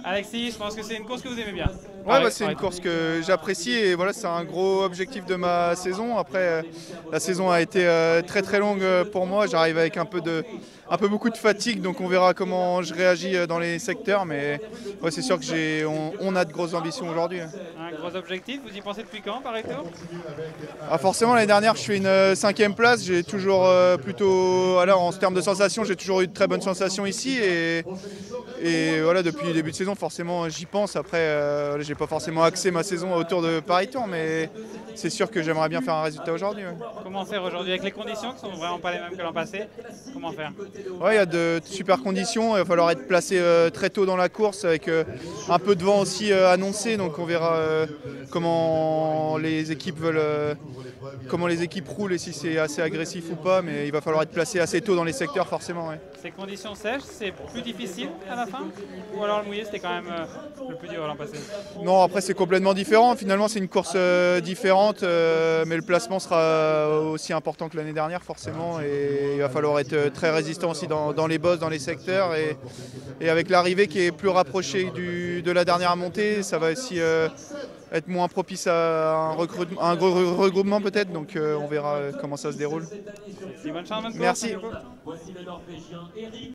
Alexis, je pense que c'est une course que vous aimez bien. Ouais, c'est une course que j'apprécie et voilà, c'est un gros objectif de ma saison. Après, la saison a été très très longue pour moi. J'arrive avec un peu beaucoup de fatigue, donc on verra comment je réagis dans les secteurs. Mais ouais, c'est sûr que on a de grosses ambitions aujourd'hui. Un gros objectif, vous y pensez depuis quand, pareil? Ah, forcément, l'année dernière, je suis une 5e place. J'ai toujours plutôt, alors en termes de sensations, j'ai toujours eu de très bonnes sensations ici et voilà, depuis le début de saison, forcément, j'y pense. Après, j'ai pas forcément axé ma saison autour de Paris Tour, mais c'est sûr que j'aimerais bien faire un résultat aujourd'hui. Ouais. Comment faire aujourd'hui avec les conditions qui sont vraiment pas les mêmes que l'an passé? Comment faire? Ouais, il y a de super conditions. Il va falloir être placé très tôt dans la course avec un peu de vent aussi annoncé. Donc on verra comment les équipes comment les équipes roulent et si c'est assez agressif ou pas. Mais il va falloir être placé assez tôt dans les secteurs forcément. Ouais. Ces conditions sèches, c'est plus difficile à la fin? Ou alors le mouillé, c'était quand même le plus dur l'an passé? Non, après c'est complètement différent. Finalement, c'est une course différente, mais le placement sera aussi important que l'année dernière forcément. Et il va falloir être très résistant aussi dans les bosses, dans les secteurs. Et avec l'arrivée qui est plus rapprochée de la dernière montée, ça va aussi être moins propice à un gros regroupement peut-être. Donc on verra comment ça se déroule. Bonne chance, bonne course. Merci.